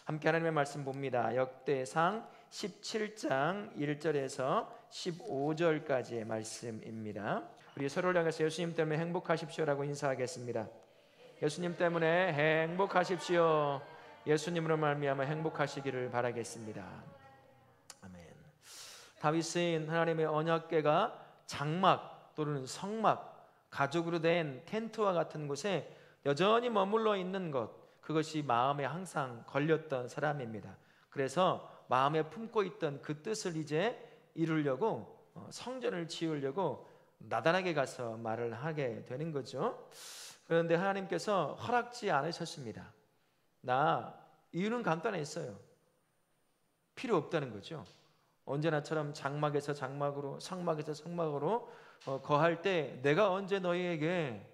함께 하나님의 말씀 봅니다. 역대상 17장 1절에서 15절까지의 말씀입니다. 우리 서로를 향해서 예수님 때문에 행복하십시오라고 인사하겠습니다. 예수님 때문에 행복하십시오. 예수님으로 말미암아 행복하시기를 바라겠습니다. 아멘. 다윗은 하나님의 언약궤가 장막 또는 성막, 가죽으로 된 텐트와 같은 곳에 여전히 머물러 있는 것, 그것이 마음에 항상 걸렸던 사람입니다. 그래서 마음에 품고 있던 그 뜻을 이제 이루려고 성전을 지으려고 나단에게 가서 말을 하게 되는 거죠. 그런데 하나님께서 허락지 않으셨습니다. 이유는 간단했어요. 필요 없다는 거죠. 언제나처럼 장막에서 장막으로, 성막에서 성막으로 거할 때 내가 언제 너희에게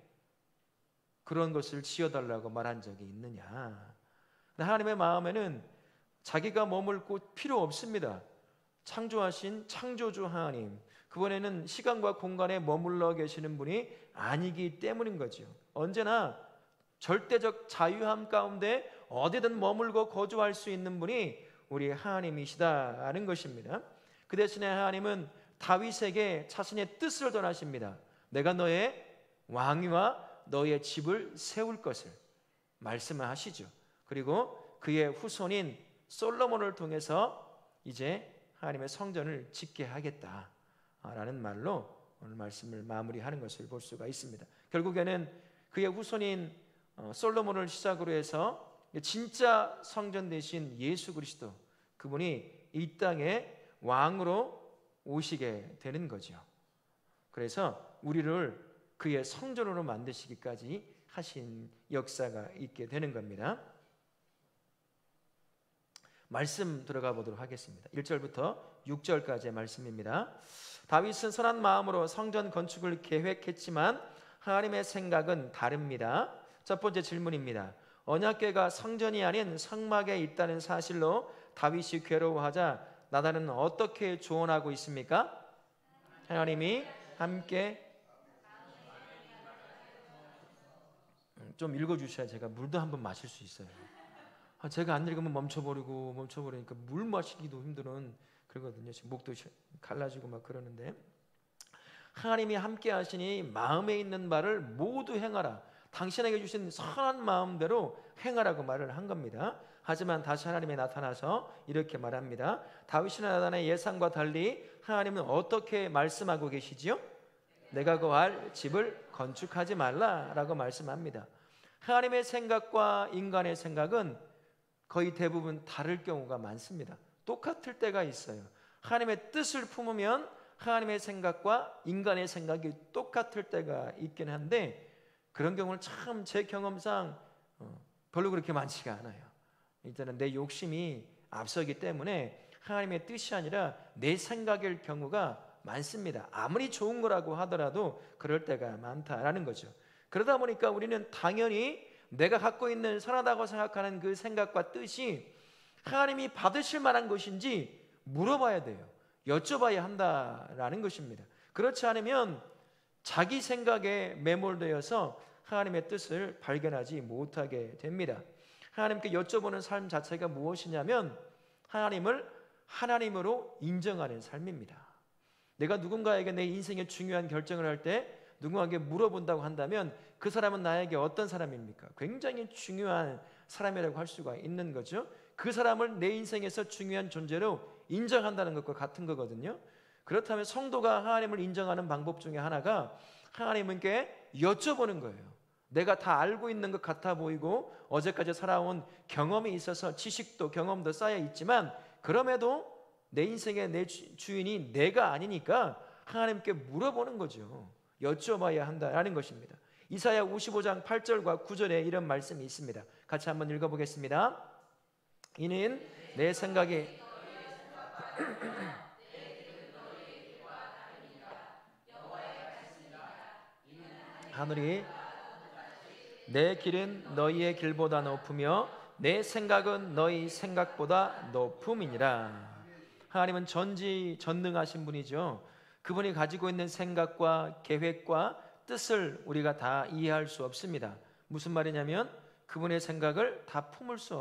그런 것을 지어달라고 말한 적이 있느냐. 하나님의 마음에는 자기가 머물 곳 필요 없습니다. 창조하신 창조주 하나님, 그분에는 시간과 공간에 머물러 계시는 분이 아니기 때문인 거죠. 언제나 절대적 자유함 가운데 어디든 머물고 거주할 수 있는 분이 우리 하나님이시다는 것입니다. 그 대신에 하나님은 다윗에게 자신의 뜻을 전하십니다. 내가 너의 왕위와 너의 집을 세울 것을 말씀을 하시죠. 그리고 그의 후손인 솔로몬을 통해서 이제 하나님의 성전을 짓게 하겠다라는 말로 오늘 말씀을 마무리하는 것을 볼 수가 있습니다. 결국에는 그의 후손인 솔로몬을 시작으로 해서 진짜 성전 대신 예수 그리스도, 그분이 이 땅에 왕으로 오시게 되는 거죠. 그래서 우리를 그의 성전으로 만드시기까지 하신 역사가 있게 되는 겁니다. 말씀 들어가 보도록 하겠습니다. 1절부터 6절까지의 말씀입니다. 다윗은 선한 마음으로 성전 건축을 계획했지만 하나님의 생각은 다릅니다. 첫 번째 질문입니다. 언약궤가 성전이 아닌 성막에 있다는 사실로 다윗이 괴로워하자 나단은 어떻게 조언하고 있습니까? 하나님이 함께 좀 읽어주셔야 제가 물도 한번 마실 수 있어요. 제가 안 읽으면 멈춰버리니까 물 마시기도 힘든 그러거든요. 지금 목도 갈라지고 막 그러는데, 하나님이 함께 하시니 마음에 있는 바를 모두 행하라. 당신에게 주신 선한 마음대로 행하라고 말을 한 겁니다. 하지만 다시 하나님이 나타나서 이렇게 말합니다. 다윗이나 나단의 예상과 달리 하나님은 어떻게 말씀하고 계시지요? 내가 거할 집을 건축하지 말라라고 말씀합니다. 하나님의 생각과 인간의 생각은 거의 대부분 다를 경우가 많습니다. 똑같을 때가 있어요. 하나님의 뜻을 품으면 하나님의 생각과 인간의 생각이 똑같을 때가 있긴 한데, 그런 경우는 참 제 경험상 별로 그렇게 많지가 않아요. 일단은 내 욕심이 앞서기 때문에 하나님의 뜻이 아니라 내 생각일 경우가 많습니다. 아무리 좋은 거라고 하더라도 그럴 때가 많다라는 거죠. 그러다 보니까 우리는 당연히 내가 갖고 있는 선하다고 생각하는 그 생각과 뜻이 하나님이 받으실 만한 것인지 물어봐야 돼요. 여쭤봐야 한다라는 것입니다. 그렇지 않으면 자기 생각에 매몰되어서 하나님의 뜻을 발견하지 못하게 됩니다. 하나님께 여쭤보는 삶 자체가 무엇이냐면 하나님을 하나님으로 인정하는 삶입니다. 내가 누군가에게 내 인생의 중요한 결정을 할 때 누군가에게 물어본다고 한다면 그 사람은 나에게 어떤 사람입니까? 굉장히 중요한 사람이라고 할 수가 있는 거죠. 그 사람을 내 인생에서 중요한 존재로 인정한다는 것과 같은 거거든요. 그렇다면 성도가 하나님을 인정하는 방법 중에 하나가 하나님께 여쭤보는 거예요. 내가 다 알고 있는 것 같아 보이고 어제까지 살아온 경험이 있어서 지식도 경험도 쌓여 있지만, 그럼에도 내 인생의 내 주인이 내가 아니니까 하나님께 물어보는 거죠. 여쭤봐야 한다라는 것입니다. 이사야 55장 8절과 9절에 이런 말씀이 있습니다. 같이 한번 읽어보겠습니다. 이는 내 생각이 하늘이 내 길은 너희의 길보다 높으며 내 생각은 너희 생각보다 높음이니라. 하나님은 전지전능하신 분이죠. 그분이 가지고 있는 생각과 계획과 뜻을 우리가 다 이해할 수 없습니다. 무슨 말이냐면 그분의 생각을 다 품을 수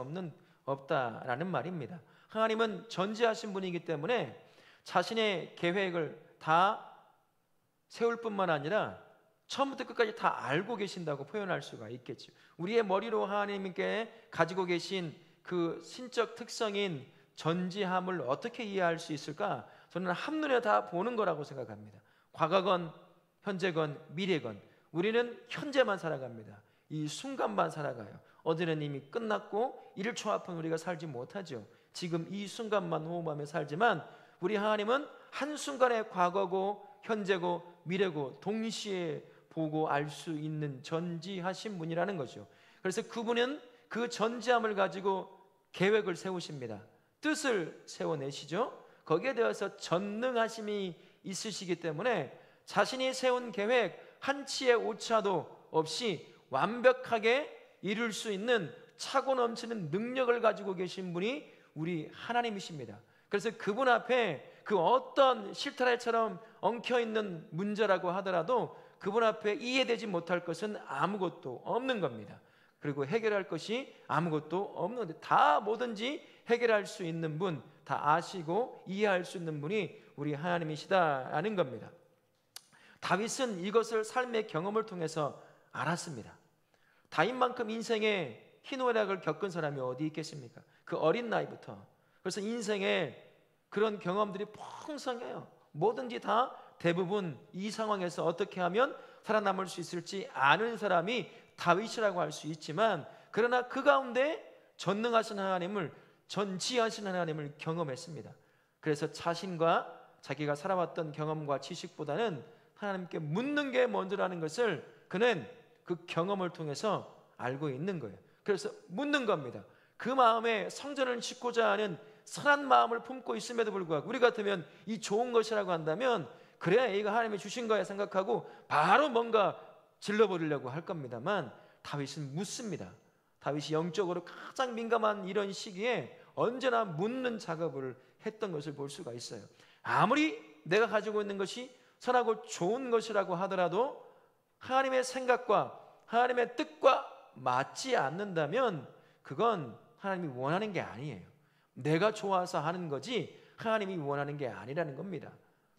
없다라는 말입니다. 하나님은 전지하신 분이기 때문에 자신의 계획을 다 세울 뿐만 아니라 처음부터 끝까지 다 알고 계신다고 표현할 수가 있겠죠. 우리의 머리로 하나님께 가지고 계신 그 신적 특성인 전지함을 어떻게 이해할 수 있을까? 저는 한눈에 다 보는 거라고 생각합니다. 과거건 현재건 미래건 우리는 현재만 살아갑니다. 이 순간만 살아가요. 어제는 이미 끝났고 1초 앞은 우리가 살지 못하죠. 지금 이 순간만 호흡하며 살지만 우리 하나님은 한순간에 과거고 현재고 미래고 동시에 보고 알 수 있는 전지하신 분이라는 거죠. 그래서 그분은 그 전지함을 가지고 계획을 세우십니다. 뜻을 세워내시죠. 거기에 대해서 전능하심이 있으시기 때문에 자신이 세운 계획 한치의 오차도 없이 완벽하게 이룰 수 있는 차고 넘치는 능력을 가지고 계신 분이 우리 하나님이십니다. 그래서 그분 앞에 그 어떤 실타래처럼 엉켜있는 문제라고 하더라도 그분 앞에 이해되지 못할 것은 아무것도 없는 겁니다. 그리고 해결할 것이 아무것도 없는데 다 뭐든지 해결할 수 있는 분, 다 아시고 이해할 수 있는 분이 우리 하나님이시다라는 겁니다. 다윗은 이것을 삶의 경험을 통해서 알았습니다. 다윗만큼 인생의 희노애락을 겪은 사람이 어디 있겠습니까? 그 어린 나이부터. 그래서 인생에 그런 경험들이 풍성해요. 뭐든지 다 대부분 이 상황에서 어떻게 하면 살아남을 수 있을지 아는 사람이 다윗이라고 할 수 있지만, 그러나 그 가운데 전능하신 하나님을, 전지하신 하나님을 경험했습니다. 그래서 자신과 자기가 살아왔던 경험과 지식보다는 하나님께 묻는 게 먼저라는 것을 그는 그 경험을 통해서 알고 있는 거예요. 그래서 묻는 겁니다. 그 마음에 성전을 짓고자 하는 선한 마음을 품고 있음에도 불구하고 우리 같으면 이 좋은 것이라고 한다면 그래 이거 하나님이 주신 거야 생각하고 바로 뭔가 질러버리려고 할 겁니다만, 다윗은 묻습니다. 다윗이 영적으로 가장 민감한 이런 시기에 언제나 묻는 작업을 했던 것을 볼 수가 있어요. 아무리 내가 가지고 있는 것이 선하고 좋은 것이라고 하더라도 하나님의 생각과 하나님의 뜻과 맞지 않는다면 그건 하나님이 원하는 게 아니에요. 내가 좋아서 하는 거지 하나님이 원하는 게 아니라는 겁니다.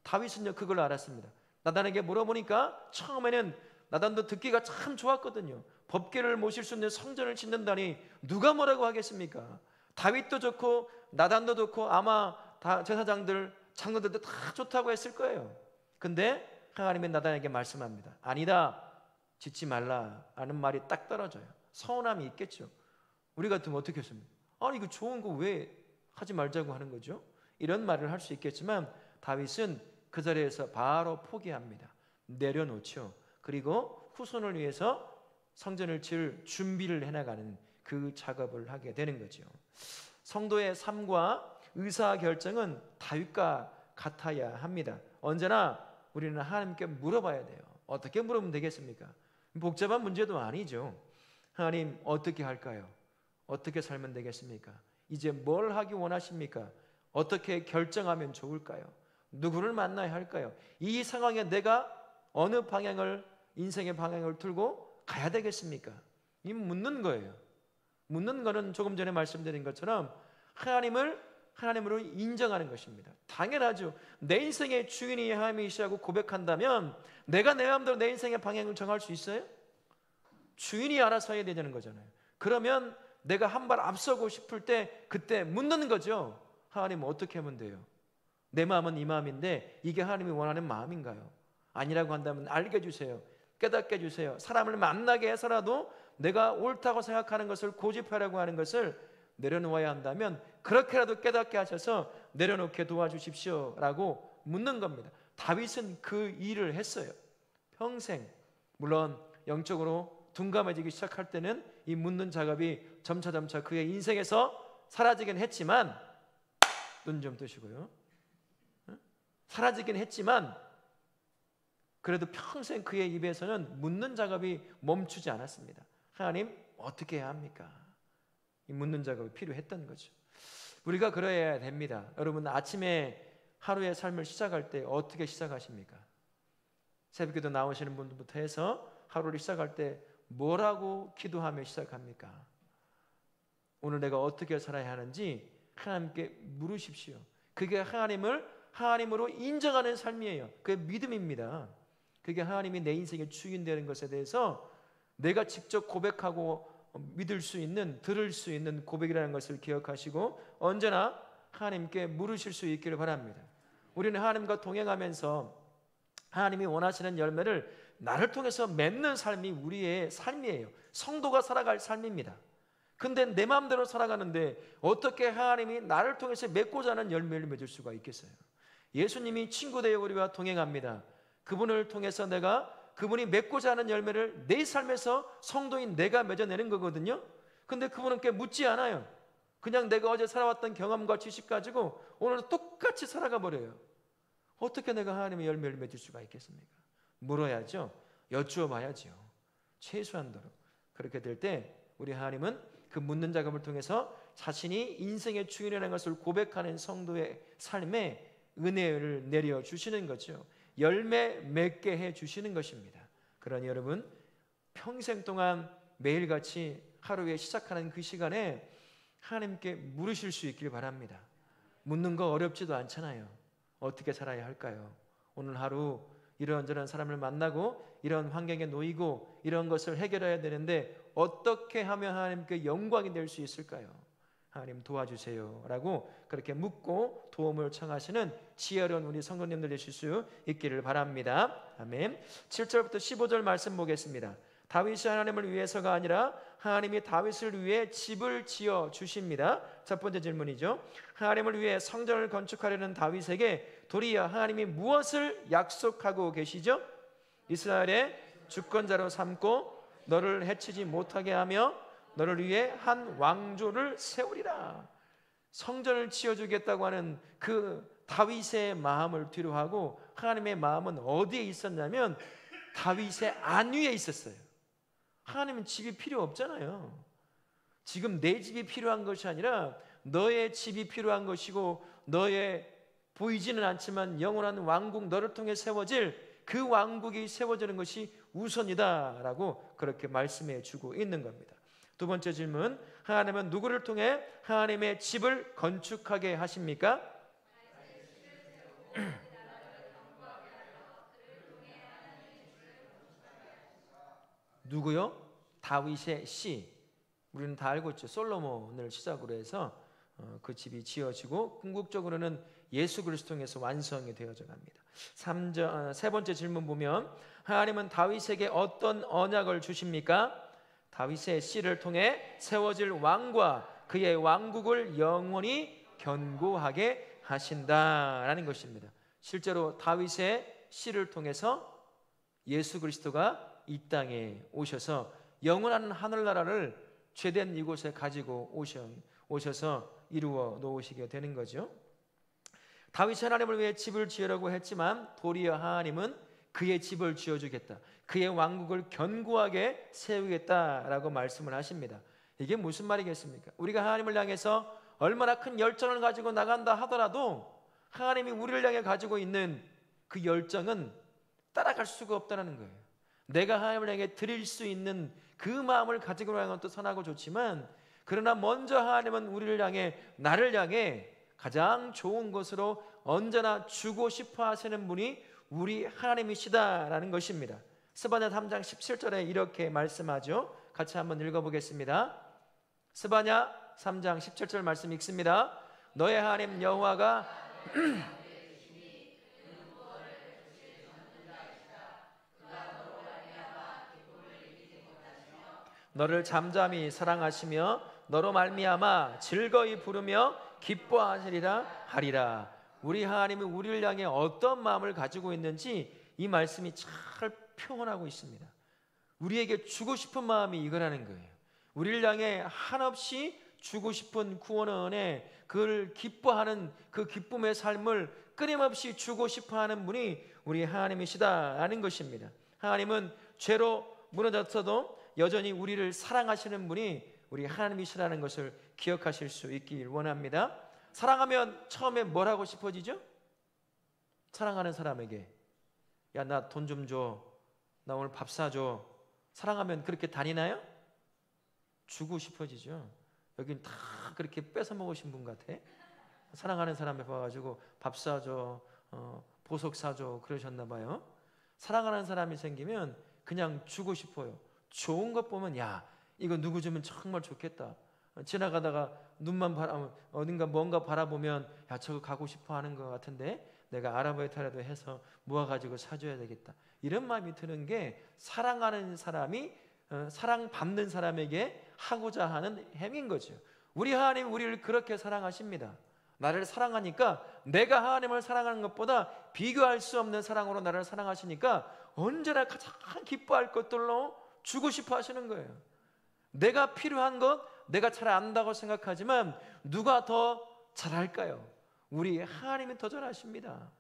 다윗은요 그걸 알았습니다. 나단에게 물어보니까 처음에는 나단도 듣기가 참 좋았거든요. 법궤를 모실 수 있는 성전을 짓는다니 누가 뭐라고 하겠습니까? 다윗도 좋고 나단도 좋고 아마 다 제사장들 장로들도 다 좋다고 했을 거예요. 근데 하나님은 나단에게 말씀합니다. 아니다, 짓지 말라 라는 말이 딱 떨어져요. 서운함이 있겠죠. 우리 같으면 어떻게 했습니까? 아니 이거 좋은 거 왜 하지 말자고 하는 거죠? 이런 말을 할 수 있겠지만 다윗은 그 자리에서 바로 포기합니다. 내려놓죠. 그리고 후손을 위해서 성전을 지을 준비를 해나가는 그 작업을 하게 되는 거죠. 성도의 삶과 의사결정은 다윗과 같아야 합니다. 언제나 우리는 하나님께 물어봐야 돼요. 어떻게 물으면 되겠습니까? 복잡한 문제도 아니죠. 하나님 어떻게 할까요? 어떻게 살면 되겠습니까? 이제 뭘 하기 원하십니까? 어떻게 결정하면 좋을까요? 누구를 만나야 할까요? 이 상황에 내가 어느 방향을, 인생의 방향을 틀고 가야 되겠습니까? 이 묻는 거예요. 묻는 거는 조금 전에 말씀드린 것처럼 하나님으로 인정하는 것입니다. 당연하죠. 내 인생의 주인이 하나님이시라고 고백한다면 내가 내 마음대로 내 인생의 방향을 정할 수 있어요? 주인이 알아서 해야 되는 거잖아요. 그러면 내가 한 발 앞서고 싶을 때 그때 묻는 거죠. 하나님 어떻게 하면 돼요? 내 마음은 이 마음인데 이게 하나님이 원하는 마음인가요? 아니라고 한다면 알게 해주세요. 깨닫게 해주세요. 사람을 만나게 해서라도 내가 옳다고 생각하는 것을 고집하려고 하는 것을 내려놓아야 한다면 그렇게라도 깨닫게 하셔서 내려놓게 도와주십시오 라고 묻는 겁니다. 다윗은 그 일을 했어요. 평생. 물론 영적으로 둔감해지기 시작할 때는 이 묻는 작업이 점차 그의 인생에서 사라지긴 했지만, 눈 좀 뜨시고요, 사라지긴 했지만 그래도 평생 그의 입에서는 묻는 작업이 멈추지 않았습니다. 하나님 어떻게 해야 합니까? 이 묻는 작업이 필요했던 거죠. 우리가 그래야 됩니다. 여러분 아침에 하루의 삶을 시작할 때 어떻게 시작하십니까? 새벽기도 나오시는 분들부터 해서 하루를 시작할 때 뭐라고 기도하며 시작합니까? 오늘 내가 어떻게 살아야 하는지 하나님께 물으십시오. 그게 하나님으로 인정하는 삶이에요. 그게 믿음입니다. 그게 하나님이 내 인생의 주인 되는 것에 대해서 내가 직접 고백하고 믿을 수 있는, 들을 수 있는 고백이라는 것을 기억하시고 언제나 하나님께 물으실 수 있기를 바랍니다. 우리는 하나님과 동행하면서 하나님이 원하시는 열매를 나를 통해서 맺는 삶이 우리의 삶이에요. 성도가 살아갈 삶입니다. 근데 내 마음대로 살아가는데 어떻게 하나님이 나를 통해서 맺고자 하는 열매를 맺을 수가 있겠어요? 예수님이 친구 되어 우리와 동행합니다. 그분을 통해서 그분이 맺고자 하는 열매를 내 삶에서 성도인 내가 맺어내는 거거든요. 근데 그분께 묻지 않아요. 그냥 내가 어제 살아왔던 경험과 지식 가지고 오늘 똑같이 살아가 버려요. 어떻게 내가 하나님의 열매를 맺을 수가 있겠습니까? 물어야죠. 여쭈어 봐야죠. 최소한도로. 그렇게 될 때 우리 하나님은 그 묻는 작업을 통해서 자신이 인생의 주인이라는 것을 고백하는 성도의 삶에 은혜를 내려주시는 거죠. 열매 맺게 해주시는 것입니다. 그러니 여러분 평생 동안 매일같이 하루에 시작하는 그 시간에 하나님께 물으실 수 있길 바랍니다. 묻는 거 어렵지도 않잖아요. 어떻게 살아야 할까요? 오늘 하루 이런저런 사람을 만나고 이런 환경에 놓이고 이런 것을 해결해야 되는데 어떻게 하면 하나님께 영광이 될 수 있을까요? 하나님 도와주세요 라고 그렇게 묻고 도움을 청하시는 지혜로운 우리 성도님들 되실 수 있기를 바랍니다. 아멘. 7절부터 15절 말씀 보겠습니다. 다윗이 하나님을 위해서가 아니라 하나님이 다윗을 위해 집을 지어 주십니다. 첫 번째 질문이죠. 하나님을 위해 성전을 건축하려는 다윗에게 도리어 하나님이 무엇을 약속하고 계시죠? 이스라엘의 주권자로 삼고 너를 해치지 못하게 하며 너를 위해 한 왕조를 세우리라. 성전을 지어주겠다고 하는 그 다윗의 마음을 뒤로하고 하나님의 마음은 어디에 있었냐면 다윗의 안위에 있었어요. 하나님은 집이 필요 없잖아요. 지금 내 집이 필요한 것이 아니라 너의 집이 필요한 것이고 너의 보이지는 않지만 영원한 왕국 너를 통해 세워질 그 왕국이 세워지는 것이 우선이다 라고 그렇게 말씀해 주고 있는 겁니다. 두 번째 질문, 하나님은 누구를 통해 하나님의 집을 건축하게 하십니까? 누구요? 다윗의 씨. 우리는 다 알고 있죠. 솔로몬을 시작으로 해서 그 집이 지어지고 궁극적으로는 예수 그리스도 통해서 완성이 되어져 갑니다. 세 번째 질문 보면 하나님은 다윗에게 어떤 언약을 주십니까? 다윗의 씨를 통해 세워질 왕과 그의 왕국을 영원히 견고하게 하신다라는 것입니다. 실제로 다윗의 씨를 통해서 예수 그리스도가 이 땅에 오셔서 영원한 하늘나라를 죄된 이곳에 가지고 오셔서 이루어 놓으시게 되는 거죠. 다윗이 하나님을 위해 집을 지으려고 했지만 도리어 하나님은 그의 집을 지어주겠다, 그의 왕국을 견고하게 세우겠다라고 말씀을 하십니다. 이게 무슨 말이겠습니까? 우리가 하나님을 향해서 얼마나 큰 열정을 가지고 나간다 하더라도 하나님이 우리를 향해 가지고 있는 그 열정은 따라갈 수가 없다는 거예요. 내가 하나님을 향해 드릴 수 있는 그 마음을 가지고 가는 것도 선하고 좋지만 그러나 먼저 하나님은 우리를 향해, 나를 향해 가장 좋은 것으로 언제나 주고 싶어 하시는 분이 우리 하나님이시다라는 것입니다. 스바냐 3장 17절에 이렇게 말씀하죠. 같이 한번 읽어보겠습니다. 스바냐 3장 17절 말씀 읽습니다. 너의 하나님 여호와가 너를 잠잠히 사랑하시며 너로 말미암아 즐거이 부르며 기뻐하시리라 하리라. 우리 하나님은 우리를 향해 어떤 마음을 가지고 있는지 이 말씀이 잘 표현하고 있습니다. 우리에게 주고 싶은 마음이 이거라는 거예요. 우리를 향해 한없이 주고 싶은 구원의 은혜, 그를 기뻐하는 그 기쁨의 삶을 끊임없이 주고 싶어하는 분이 우리 하나님이시다라는 것입니다. 하나님은 죄로 무너졌어도 여전히 우리를 사랑하시는 분이 우리 하나님이시라는 것을 기억하실 수 있길 원합니다. 사랑하면 처음에 뭘 하고 싶어지죠? 사랑하는 사람에게 야, 나 돈 좀 줘, 나 오늘 밥 사줘. 사랑하면 그렇게 다니나요? 주고 싶어지죠. 여긴 다 그렇게 뺏어 먹으신 분 같아. 사랑하는 사람에 봐가지고 밥 사줘, 보석 사줘 그러셨나 봐요. 사랑하는 사람이 생기면 그냥 주고 싶어요. 좋은 것 보면 야 이거 누구 주면 정말 좋겠다. 지나가다가 눈만 어딘가 뭔가 바라보면 야 저거 가고 싶어 하는 것 같은데 내가 아르바이트라도 해서 모아가지고 사줘야 되겠다. 이런 마음이 드는 게 사랑하는 사람이 사랑받는 사람에게 하고자 하는 행위인 거죠. 우리 하나님 우리를 그렇게 사랑하십니다. 나를 사랑하니까 내가 하나님을 사랑하는 것보다 비교할 수 없는 사랑으로 나를 사랑하시니까 언제나 가장 기뻐할 것들로 주고 싶어 하시는 거예요. 내가 필요한 것 내가 잘 안다고 생각하지만 누가 더 잘할까요? 우리 하나님이 더 잘하십니다.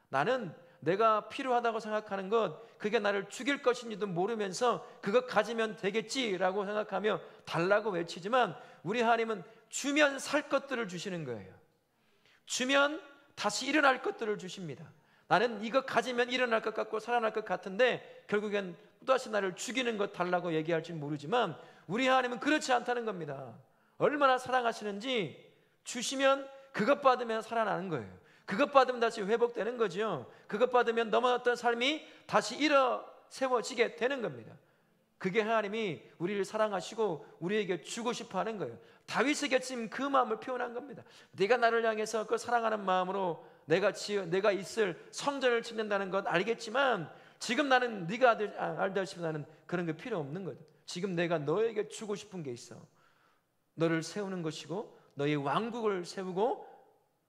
나는 내가 필요하다고 생각하는 것 그게 나를 죽일 것인지도 모르면서 그것 가지면 되겠지라고 생각하며 달라고 외치지만 우리 하나님은 주면 살 것들을 주시는 거예요. 주면 다시 일어날 것들을 주십니다. 나는 이거 가지면 일어날 것 같고 살아날 것 같은데 결국엔 또다시 나를 죽이는 것 달라고 얘기할지 모르지만 우리 하나님은 그렇지 않다는 겁니다. 얼마나 사랑하시는지 주시면 그것 받으면 살아나는 거예요. 그것 받으면 다시 회복되는 거죠. 그것 받으면 넘어졌던 삶이 다시 일어 세워지게 되는 겁니다. 그게 하나님이 우리를 사랑하시고 우리에게 주고 싶어 하는 거예요. 다윗에게 지금 그 마음을 표현한 겁니다. 네가 나를 향해서 그 사랑하는 마음으로 내가 있을 성전을 짓는다는 것 알겠지만 지금 나는 네가 알다시피 나는 그런 게 필요 없는 거다. 지금 내가 너에게 주고 싶은 게 있어. 너를 세우는 것이고 너의 왕국을 세우고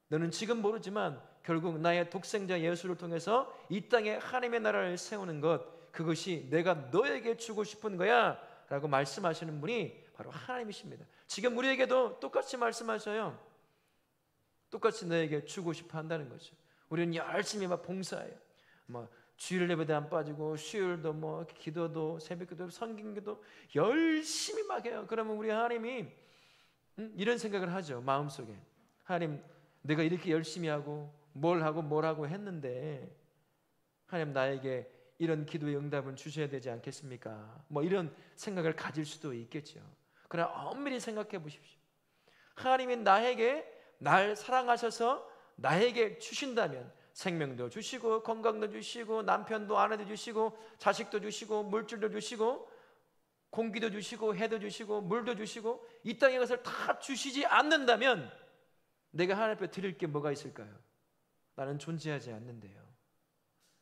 너는 지금 모르지만 결국 나의 독생자 예수를 통해서 이 땅에 하나님의 나라를 세우는 것 그것이 내가 너에게 주고 싶은 거야 라고 말씀하시는 분이 바로 하나님이십니다. 지금 우리에게도 똑같이 말씀하셔요. 똑같이 너에게 주고 싶어 한다는 거죠. 우리는 열심히 막 봉사해요. 주일 예배도 안 빠지고 수요일도 기도도 새벽기도 성경기도 열심히 막 해요. 그러면 우리 하나님이 이런 생각을 하죠. 마음속에 하나님 내가 이렇게 열심히 하고 뭘 하고 했는데 하나님 나에게 이런 기도의 응답은 주셔야 되지 않겠습니까? 이런 생각을 가질 수도 있겠죠. 그러나 엄밀히 생각해 보십시오. 하나님이 날 사랑하셔서 나에게 주신다면 생명도 주시고 건강도 주시고 남편도 아내도 주시고 자식도 주시고 물질도 주시고 공기도 주시고 해도 주시고 물도 주시고 이 땅의 것을 다 주시지 않는다면 내가 하나님 앞에 드릴 게 뭐가 있을까요? 나는 존재하지 않는데요.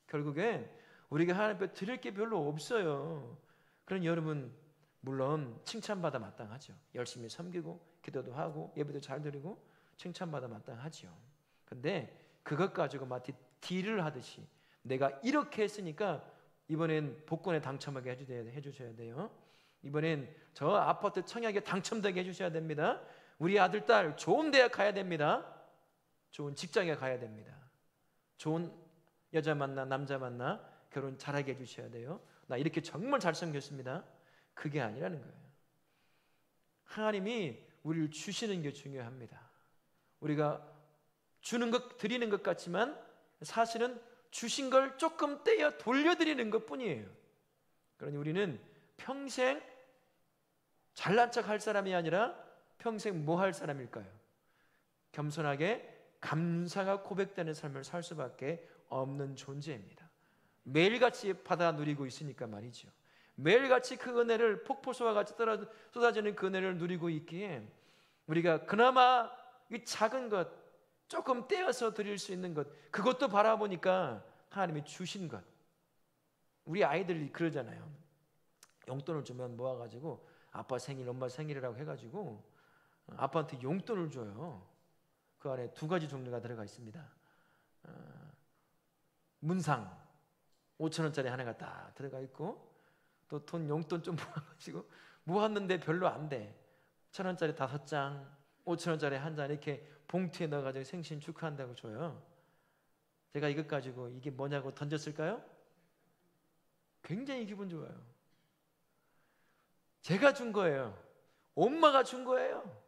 결국엔 우리가 하나님 앞에 드릴 게 별로 없어요. 그런 여러분 물론 칭찬받아 마땅하죠. 열심히 섬기고 기도도 하고 예배도 잘 드리고 칭찬받아 마땅하죠. 근데 그것 가지고 마치 딜을 하듯이 내가 이렇게 했으니까 이번엔 복권에 당첨하게 해주셔야 돼요. 이번엔 저 아파트 청약에 당첨되게 해주셔야 됩니다. 우리 아들 딸 좋은 대학 가야 됩니다. 좋은 직장에 가야 됩니다. 좋은 여자 만나 남자 만나 결혼 잘하게 해주셔야 돼요. 나 이렇게 정말 잘생겼습니다. 그게 아니라는 거예요. 하나님이 우리를 주시는 게 중요합니다. 우리가 주는 것 드리는 것 같지만 사실은 주신 걸 조금 떼어 돌려드리는 것뿐이에요. 그러니 우리는 평생 잘난 척 할 사람이 아니라 평생 뭐 할 사람일까요? 겸손하게 감사가 고백되는 삶을 살 수밖에 없는 존재입니다. 매일같이 받아 누리고 있으니까 말이죠. 매일같이 그 은혜를 폭포수와 같이 쏟아지는 그 은혜를 누리고 있기에 우리가 그나마 이 작은 것 조금 떼어서 드릴 수 있는 것 그것도 바라보니까 하나님이 주신 것. 우리 아이들이 그러잖아요. 용돈을 주면 모아가지고 아빠 생일 엄마 생일이라고 해가지고 아빠한테 용돈을 줘요. 그 안에 두 가지 종류가 들어가 있습니다. 문상 5,000원짜리 하나가 딱 들어가 있고 또 돈 용돈 좀 모아가지고 모았는데 별로 안 돼. 1,000원짜리 5장 5,000원짜리 1장 이렇게 봉투에 넣어가지고 생신 축하한다고 줘요. 제가 이것 가지고 이게 뭐냐고 던졌을까요? 굉장히 기분 좋아요. 제가 준 거예요. 엄마가 준 거예요.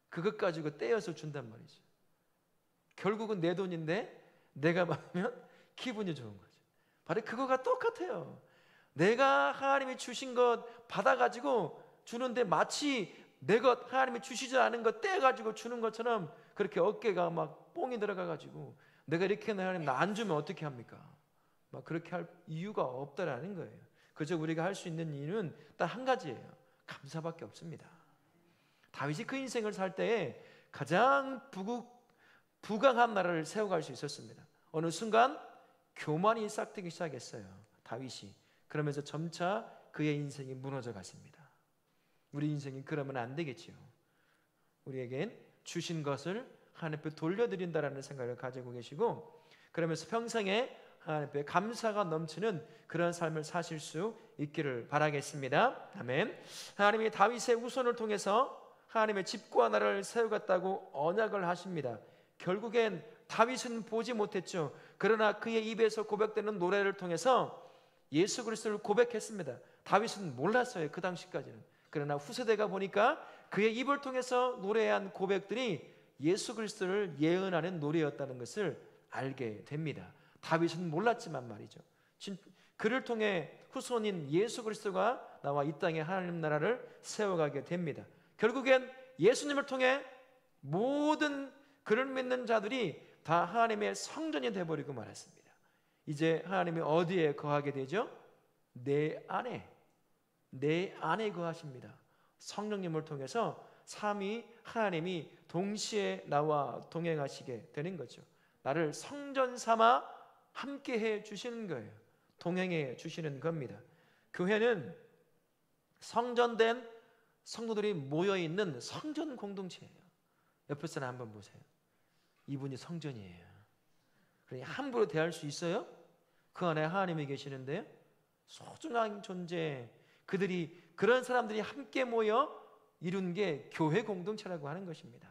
그것 가지고 떼어서 준단 말이죠. 결국은 내 돈인데 내가 받으면 기분이 좋은 거죠. 바로 그거가 똑같아요. 내가 하나님이 주신 것 받아가지고 주는데 마치 내 것, 하나님이 주시지 않은 것 떼가지고 주는 것처럼 그렇게 어깨가 막 뽕이 들어가가지고 내가 이렇게 하나님 나 안 주면 어떻게 합니까? 막 그렇게 할 이유가 없다라는 거예요. 그저 우리가 할 수 있는 이유는 딱 한 가지예요. 감사밖에 없습니다. 다윗이 그 인생을 살 때에 가장 부강한 나라를 세워갈 수 있었습니다. 어느 순간 교만이 싹트기 시작했어요. 다윗이. 그러면서 점차 그의 인생이 무너져 갔습니다. 우리 인생이 그러면 안 되겠지요. 우리에겐 주신 것을 하나님 앞에 돌려드린다라는 생각을 가지고 계시고, 그러면서 평생에 하나님 앞에 감사가 넘치는 그런 삶을 사실 수 있기를 바라겠습니다. 아멘. 하나님이 다윗의 후손을 통해서 하나님의 집과 나라를 세우겠다고 언약을 하십니다. 결국엔 다윗은 보지 못했죠. 그러나 그의 입에서 고백되는 노래를 통해서 예수 그리스도를 고백했습니다. 다윗은 몰랐어요, 그 당시까지는. 그러나 후세대가 보니까 그의 입을 통해서 노래한 고백들이 예수 그리스도를 예언하는 노래였다는 것을 알게 됩니다. 다윗은 몰랐지만 말이죠. 그를 통해 후손인 예수 그리스도가 나와 이 땅에 하나님 나라를 세워가게 됩니다. 결국엔 예수님을 통해 모든 그를 믿는 자들이 다 하나님의 성전이 되어버리고 말았습니다. 이제 하나님이 어디에 거하게 되죠? 내 안에 거하십니다. 성령님을 통해서 삼위 하나님이 동시에 나와 동행하시게 되는 거죠. 나를 성전 삼아 함께해 주시는 거예요. 동행해 주시는 겁니다. 교회는 성전된 성도들이 모여있는 성전 공동체예요. 옆에 사람 한번 보세요. 이분이 성전이에요. 그러니 함부로 대할 수 있어요? 그 안에 하나님이 계시는데요. 소중한 존재, 그런 사람들이 함께 모여 이룬 게 교회 공동체라고 하는 것입니다.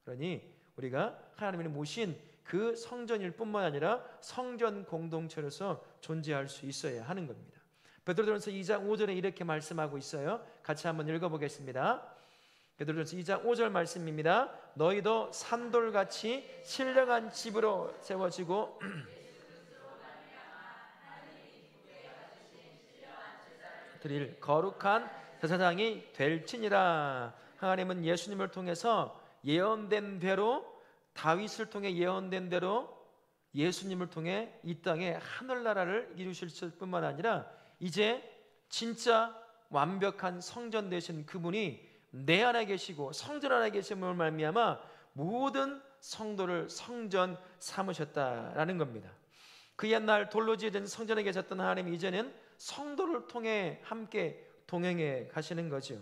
그러니 우리가 하나님이 모신 그 성전일 뿐만 아니라 성전 공동체로서 존재할 수 있어야 하는 겁니다. 베드로전서 2장 5절에 이렇게 말씀하고 있어요. 같이 한번 읽어보겠습니다. 베드로전서 2장 5절 말씀입니다. 너희도 산돌같이 신령한 집으로 세워지고 드릴 거룩한 제사장이 될지니라. 하나님은 예수님을 통해서 예언된 대로, 다윗을 통해 예언된 대로 예수님을 통해 이 땅에 하늘나라를 이루실 뿐만 아니라 이제 진짜 완벽한 성전 되신 그분이 내 안에 계시고 성전 안에 계심을 말미암아 모든 성도를 성전 삼으셨다라는 겁니다. 그 옛날 돌로 지어진 성전에 계셨던 하나님이 이제는 성도를 통해 함께 동행해 가시는 거죠.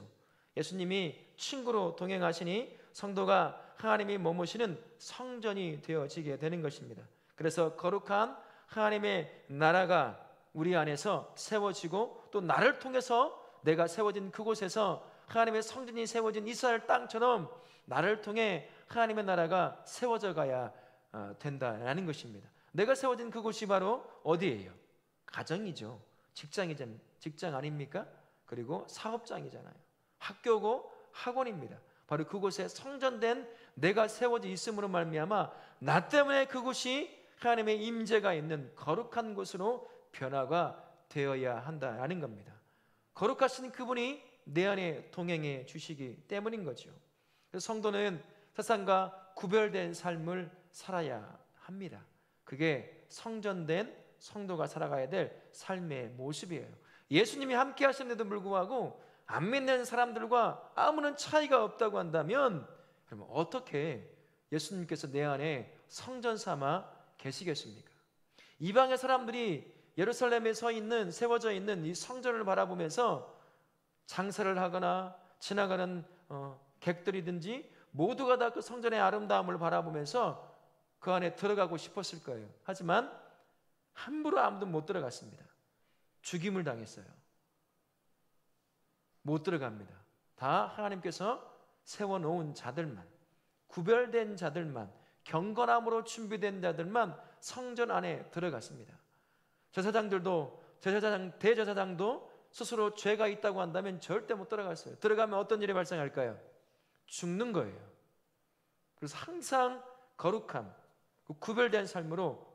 예수님이 친구로 동행하시니 성도가 하나님이 머무시는 성전이 되어지게 되는 것입니다. 그래서 거룩한 하나님의 나라가 우리 안에서 세워지고 또 나를 통해서 내가 세워진 그곳에서 하나님의 성전이 세워진 이스라엘 땅처럼 나를 통해 하나님의 나라가 세워져 가야 된다라는 것입니다. 내가 세워진 그곳이 바로 어디예요? 가정이죠. 직장 아닙니까? 그리고 사업장이잖아요. 학교고 학원입니다. 바로 그곳에 성전된 내가 세워져 있음으로 말미암아 나 때문에 그곳이 하나님의 임재가 있는 거룩한 곳으로 변화가 되어야 한다라는 겁니다. 거룩하신 그분이 내 안에 동행해 주시기 때문인 거죠. 그래서 성도는 세상과 구별된 삶을 살아야 합니다. 그게 성전된 성도가 살아가야 될 삶의 모습이에요. 예수님이 함께 하시는데도 불구하고 안 믿는 사람들과 아무런 차이가 없다고 한다면 그러면 어떻게 예수님께서 내 안에 성전 삼아 계시겠습니까? 이방의 사람들이 예루살렘에 세워져 있는 이 성전을 바라보면서 장사를 하거나 지나가는 객들이든지 모두가 다 그 성전의 아름다움을 바라보면서 그 안에 들어가고 싶었을 거예요. 하지만 함부로 아무도 못 들어갔습니다. 죽임을 당했어요. 못 들어갑니다. 다 하나님께서 세워놓은 자들만, 구별된 자들만, 경건함으로 준비된 자들만 성전 안에 들어갔습니다. 대제사장도 스스로 죄가 있다고 한다면 절대 못 들어갔어요. 들어가면 어떤 일이 발생할까요? 죽는 거예요. 그래서 항상 거룩함, 구별된 삶으로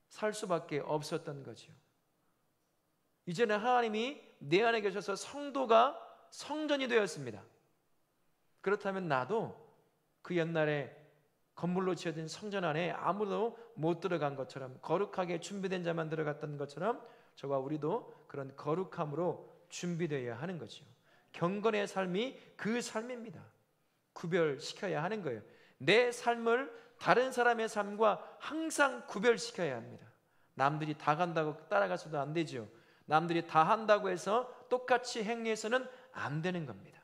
살 수밖에 없었던 거죠. 이제는 하나님이 내 안에 계셔서 성도가 성전이 되었습니다. 그렇다면 나도 그 옛날에 건물로 지어진 성전 안에 아무도 못 들어간 것처럼, 거룩하게 준비된 자만 들어갔던 것처럼 저와 우리도 그런 거룩함으로 준비되어야 하는 거죠. 경건의 삶이 그 삶입니다. 구별시켜야 하는 거예요. 내 삶을 다른 사람의 삶과 항상 구별시켜야 합니다. 남들이 다 간다고 따라가서도 안 되죠. 남들이 다 한다고 해서 똑같이 행위해서는 안 되는 겁니다.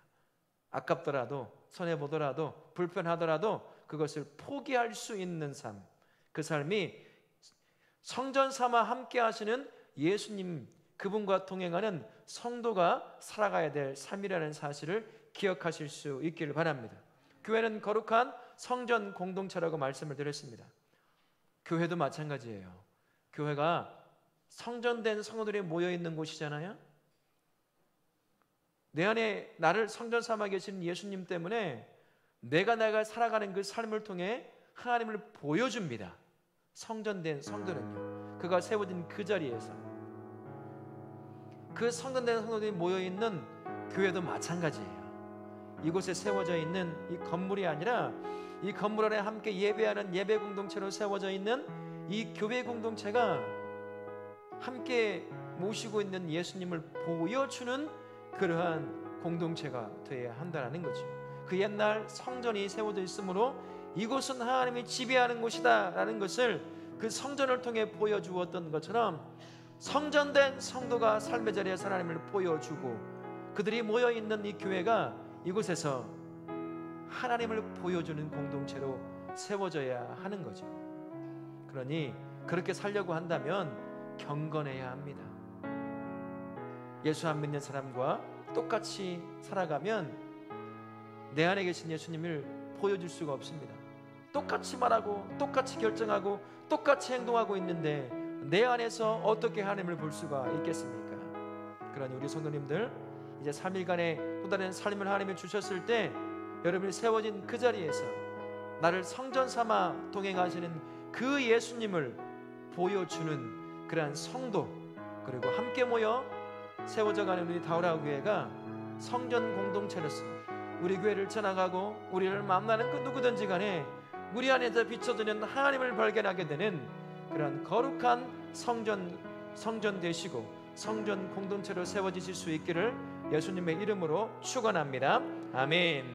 아깝더라도, 손해보더라도, 불편하더라도 그것을 포기할 수 있는 삶, 그 삶이 성전 삼아 함께 하시는 예수님, 그분과 동행하는 성도가 살아가야 될 삶이라는 사실을 기억하실 수 있기를 바랍니다. 교회는 거룩한 성전 공동체라고 말씀을 드렸습니다. 교회도 마찬가지예요. 교회가 성전된 성도들이 모여있는 곳이잖아요. 내 안에 나를 성전 삼아 계신 예수님 때문에 내가 살아가는 그 삶을 통해 하나님을 보여줍니다. 성전된 성도는요, 그가 세워진 그 자리에서 그 성전된 성도들이 모여있는 교회도 마찬가지예요. 이곳에 세워져 있는 이 건물이 아니라 이 건물 안에 함께 예배하는 예배 공동체로 세워져 있는 이 교회 공동체가 함께 모시고 있는 예수님을 보여주는 그러한 공동체가 되어야 한다는 거죠. 그 옛날 성전이 세워져 있으므로 이곳은 하나님이 지배하는 곳이다 라는 것을 그 성전을 통해 보여주었던 것처럼 성전된 성도가 삶의 자리에서 하나님을 보여주고 그들이 모여있는 이 교회가 이곳에서 하나님을 보여주는 공동체로 세워져야 하는 거죠. 그러니 그렇게 살려고 한다면 경건해야 합니다. 예수 안 믿는 사람과 똑같이 살아가면 내 안에 계신 예수님을 보여줄 수가 없습니다. 똑같이 말하고 똑같이 결정하고 똑같이 행동하고 있는데 내 안에서 어떻게 하나님을 볼 수가 있겠습니까? 그러니 우리 성도님들, 이제 3일간의 또 다른 삶을 하나님이 주셨을 때 여러분이 세워진 그 자리에서 나를 성전 삼아 동행하시는 그 예수님을 보여주는 그러한 성도, 그리고 함께 모여 세워져가는 우리 다우라 교회가 성전 공동체로서 우리 교회를 지나가고 우리를 만나는 그 누구든지 간에 우리 안에서 비춰지는 하나님을 발견하게 되는 그런 거룩한 성전 되시고 성전 공동체로 세워지실 수 있기를 예수님의 이름으로 축원합니다. 아멘.